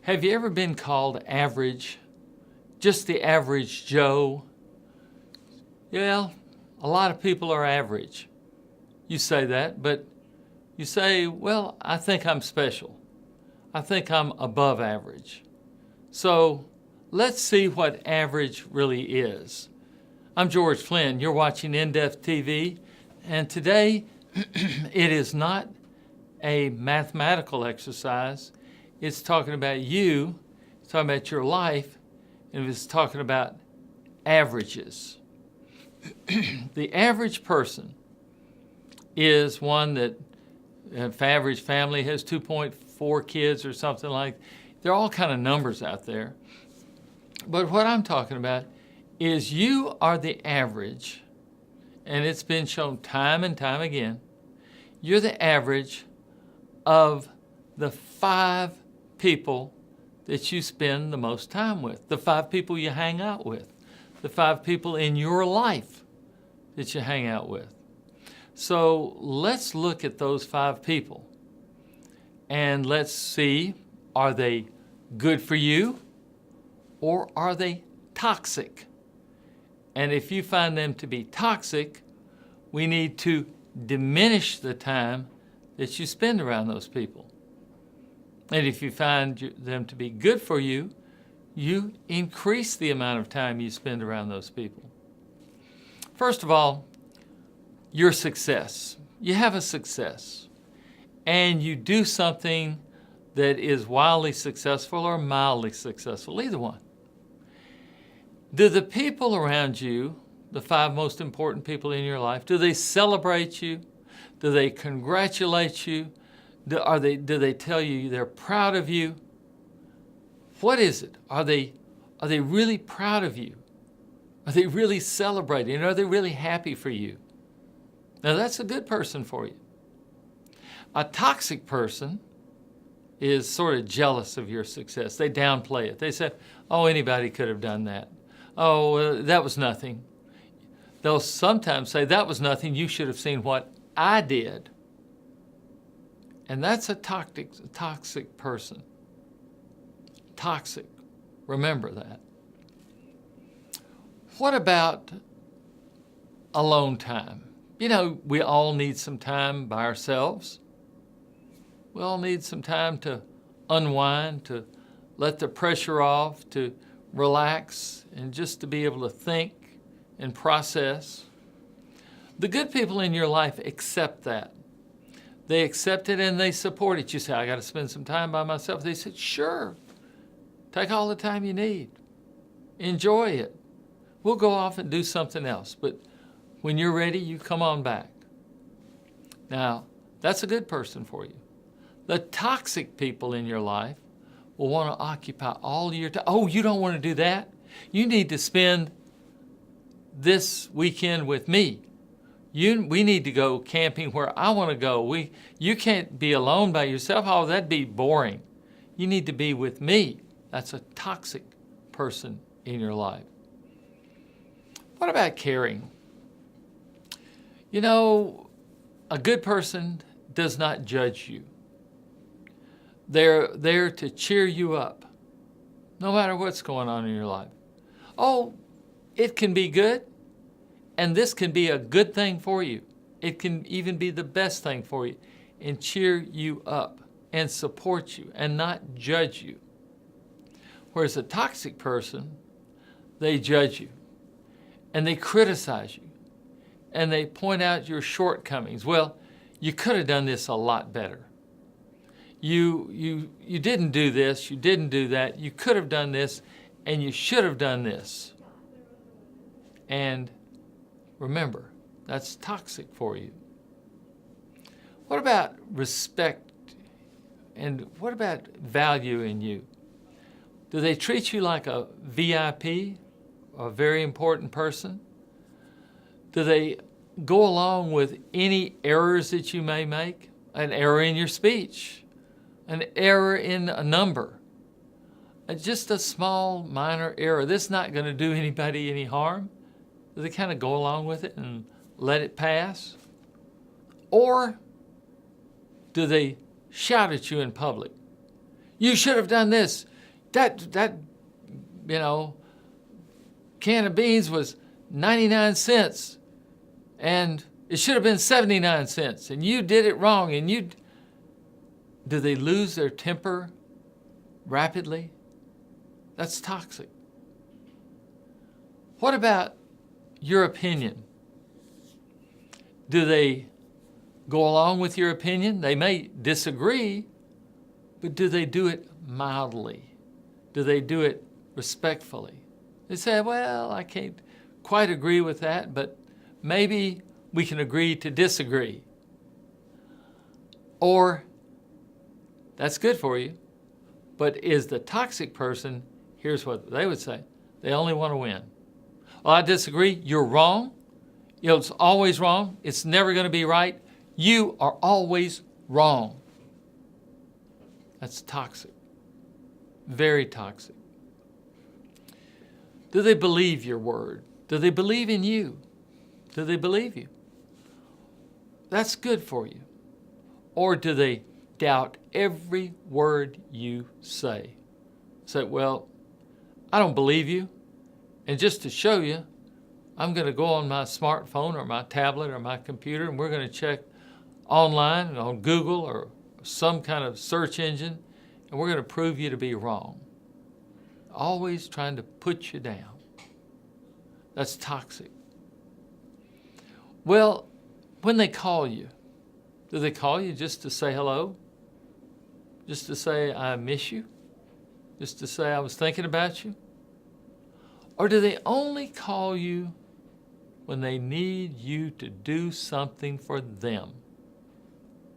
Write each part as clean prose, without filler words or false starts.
Have you ever been called average? Just the average Joe? Well, a lot of people are average. You say that, but you say, well, I think I'm special. I think I'm above average. So let's see what average really is. I'm George Flynn. You're watching In-Depth TV, and today it is not a mathematical exercise. It's talking about you, it's talking about your life, and it's talking about averages. The average person is one that, if average family has 2.4 kids or something like, there are all kind of numbers out there. But what I'm talking about is you are the average, and it's been shown time and time again, you're the average of the 5 people that you spend the most time with, the 5 people you hang out with, the 5 people in your life that you hang out with. So let's look at those 5 people and let's see, are they good for you or are they toxic? And if you find them to be toxic, we need to diminish the time that you spend around those people. And if you find them to be good for you, you increase the amount of time you spend around those people. First of all, your success. You have a success, and you do something that is wildly successful or mildly successful, either one. Do the people around you, the 5 most important people in your life, do they celebrate you? Do they congratulate you? Do they tell you they're proud of you? What is it? Are they really proud of you? Are they really celebrating? Are they really happy for you? Now that's a good person for you. A toxic person is sort of jealous of your success. They downplay it. They say, oh, anybody could have done that. Oh, that was nothing. They'll sometimes say, that was nothing. You should have seen what I did. And that's a toxic person. Toxic. Remember that. What about alone time? You know, we all need some time by ourselves. We all need some time to unwind, to let the pressure off, to relax, and just to be able to think and process. The good people in your life accept that. They accept it and they support it. You say, I got to spend some time by myself. They said, sure. Take all the time you need. Enjoy it. We'll go off and do something else. But when you're ready, you come on back. Now, that's a good person for you. The toxic people in your life will want to occupy all your time. Oh, you don't want to do that? You need to spend this weekend with me. We need to go camping where I want to go. You can't be alone by yourself. Oh, that'd be boring. You need to be with me. That's a toxic person in your life. What about caring? You know, a good person does not judge you. They're there to cheer you up, no matter what's going on in your life. Oh, it can be good, and this can be a good thing for you. It can even be the best thing for you, and cheer you up, and support you, and not judge you. Whereas a toxic person, they judge you, and they criticize you, and they point out your shortcomings. Well, you could have done this a lot better. You didn't do this, you didn't do that, you could have done this, and you should have done this. And remember, that's toxic for you. What about respect? And what about value in you? Do they treat you like a VIP, a very important person? Do they go along with any errors that you may make? An error in your speech, an error in a number, just a small minor error. This is not going to do anybody any harm. Do they kind of go along with it and let it pass? Or do they shout at you in public? You should have done this. that can of beans was 99 cents and it should have been 79 cents and you did it wrong. And do they lose their temper rapidly? That's toxic. What about your opinion? Do they go along with your opinion? They may disagree, but do they do it mildly? Do they do it respectfully? They say, well, I can't quite agree with that, but maybe we can agree to disagree. Or, that's good for you, but is the toxic person, here's what they would say, they only want to win. Well, I disagree, you're wrong. It's always wrong. It's never going to be right. You are always wrong. That's toxic. Very toxic. Do they believe your word? Do they believe in you? Do they believe you? That's good for you. Or do they doubt every word you say? Say, well, I don't believe you. And just to show you, I'm going to go on my smartphone or my tablet or my computer and we're going to check online and on Google or some kind of search engine and we're going to prove you to be wrong. Always trying to put you down. That's toxic. Well, when they call you, do they call you just to say hello? Just to say, I miss you? Just to say, I was thinking about you? Or do they only call you when they need you to do something for them?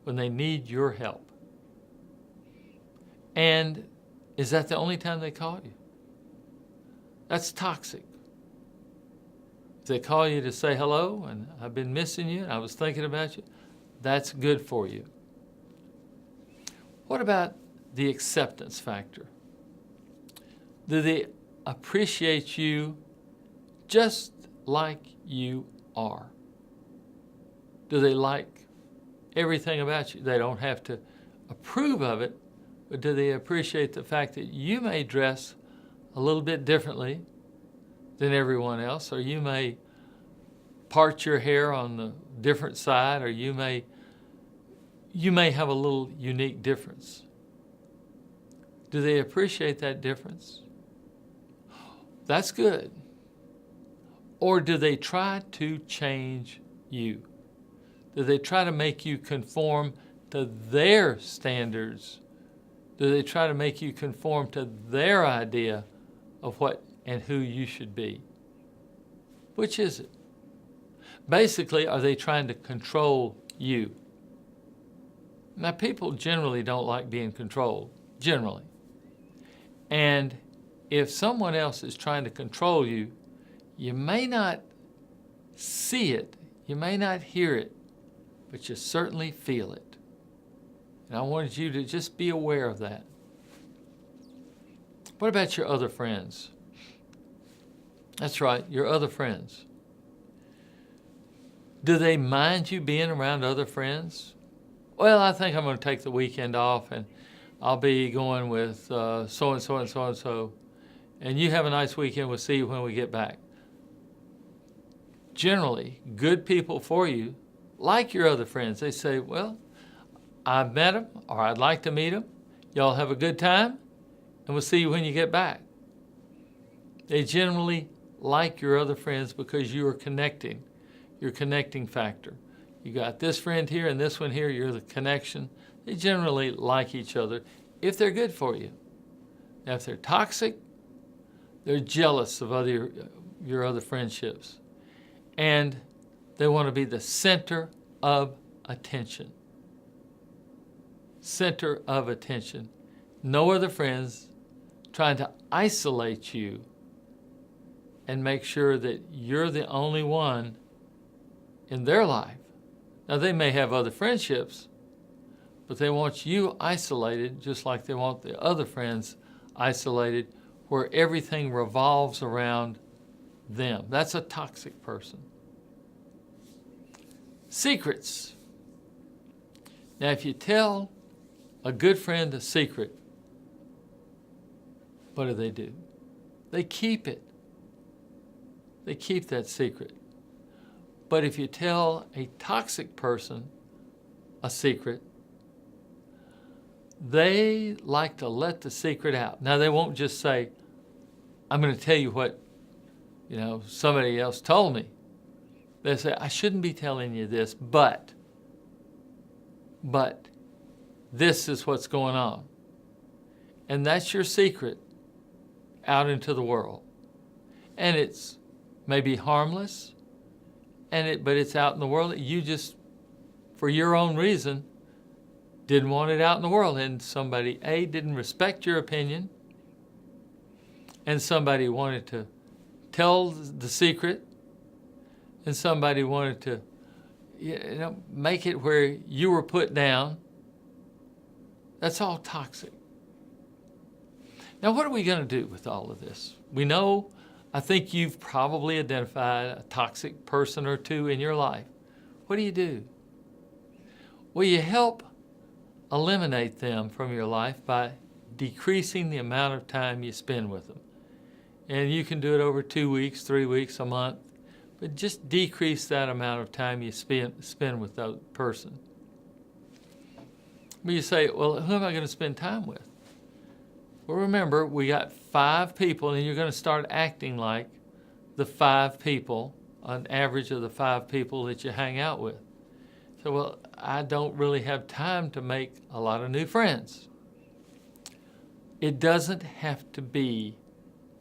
When they need your help? And is that the only time they call you? That's toxic. If they call you to say hello and I've been missing you and I was thinking about you, that's good for you. What about the acceptance factor? Do they appreciate you just like you are? Do they like everything about you? They don't have to approve of it, but do they appreciate the fact that you may dress a little bit differently than everyone else, or you may part your hair on the different side, or you may have a little unique difference? Do they appreciate that difference? That's good. Or do they try to change you? Do they try to make you conform to their standards? Do they try to make you conform to their idea of what and who you should be? Which is it? Basically, are they trying to control you? Now, people generally don't like being controlled, generally. And if someone else is trying to control you, you may not see it, you may not hear it, but you certainly feel it. And I wanted you to just be aware of that. What about your other friends? That's right, your other friends. Do they mind you being around other friends? Well, I think I'm going to take the weekend off and I'll be going with so-and-so and so-and-so. And you have a nice weekend. We'll see you when we get back. Generally, good people for you, like your other friends, they say, well, I've met them or I'd like to meet them. Y'all have a good time and we'll see you when you get back. They generally like your other friends because you are connecting, your connecting factor. You got this friend here and this one here, you're the connection. They generally like each other if they're good for you. Now, if they're toxic, they're jealous of your other friendships. And they want to be the center of attention. Center of attention. No other friends trying to isolate you and make sure that you're the only one in their life. Now, they may have other friendships, but they want you isolated just like they want the other friends isolated, where everything revolves around them. That's a toxic person. Secrets. Now, if you tell a good friend a secret, what do? They keep it. They keep that secret. But if you tell a toxic person a secret, they like to let the secret out. Now, they won't just say, I'm going to tell you what, somebody else told me. They say, I shouldn't be telling you this, but this is what's going on. And that's your secret out into the world. And it's maybe harmless, but it's out in the world. You just, for your own reason, didn't want it out in the world. And somebody, A, didn't respect your opinion, and somebody wanted to tell the secret, and somebody wanted to make it where you were put down. That's all toxic. Now, what are we going to do with all of this? We know, I think you've probably identified a toxic person or two in your life. What do? Well, you help eliminate them from your life by decreasing the amount of time you spend with them. And you can do it over 2 weeks, 3 weeks, a month, but just decrease that amount of time you spend with that person. But you say, well, who am I going to spend time with? Well, remember, we got 5 people, and you're going to start acting like the 5 people, an average of the 5 people that you hang out with. So, well, I don't really have time to make a lot of new friends. It doesn't have to be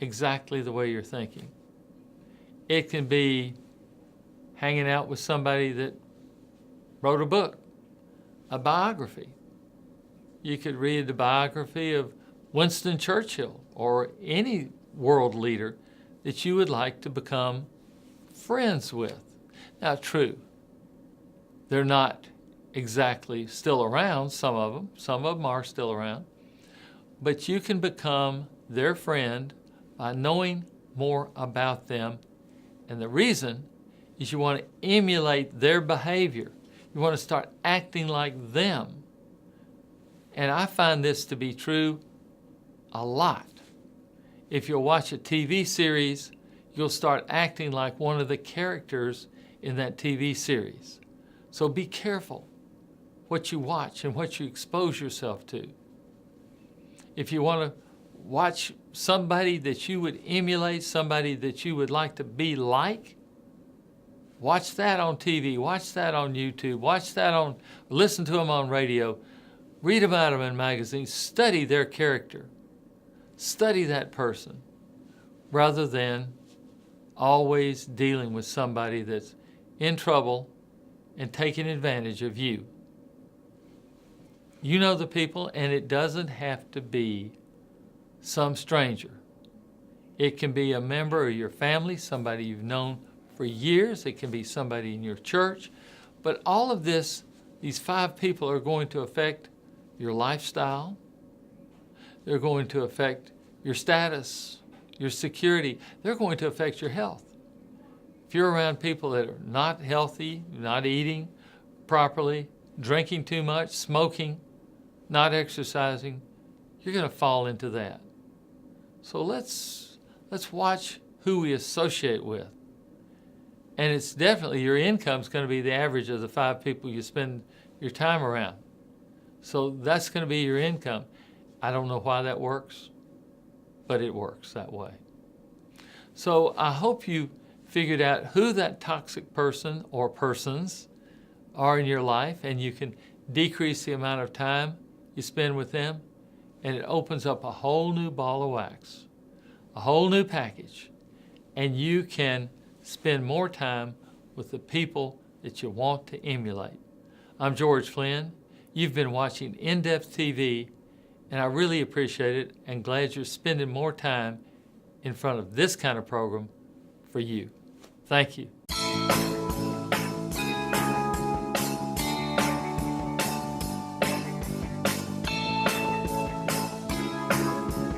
exactly the way you're thinking. It can be hanging out with somebody that wrote a book, a biography. You could read the biography of Winston Churchill or any world leader that you would like to become friends with. Now, true, they're not exactly still around, some of them are still around, but you can become their friend by knowing more about them. And the reason is you want to emulate their behavior. You want to start acting like them. And I find this to be true a lot. If you'll watch a TV series, you'll start acting like one of the characters in that TV series. So be careful what you watch and what you expose yourself to. If you want to watch somebody that you would emulate, somebody that you would like to be like, watch that on TV, watch that on YouTube, listen to them on radio, read about them in magazines, study their character, study that person, rather than always dealing with somebody that's in trouble and taking advantage of you. You know the people, and it doesn't have to be some stranger. It can be a member of your family, somebody you've known for years. It can be somebody in your church. But all of this, these 5 people are going to affect your lifestyle. They're going to affect your status, your security. They're going to affect your health. If you're around people that are not healthy, not eating properly, drinking too much, smoking, not exercising, you're going to fall into that. So let's watch who we associate with. And it's definitely, your income's going to be the average of the 5 people you spend your time around. So that's going to be your income. I don't know why that works, but it works that way. So I hope you figured out who that toxic person or persons are in your life, and you can decrease the amount of time you spend with them, and it opens up a whole new ball of wax, a whole new package, and you can spend more time with the people that you want to emulate. I'm George Flynn. You've been watching In-Depth TV, and I really appreciate it and glad you're spending more time in front of this kind of program for you. Thank you.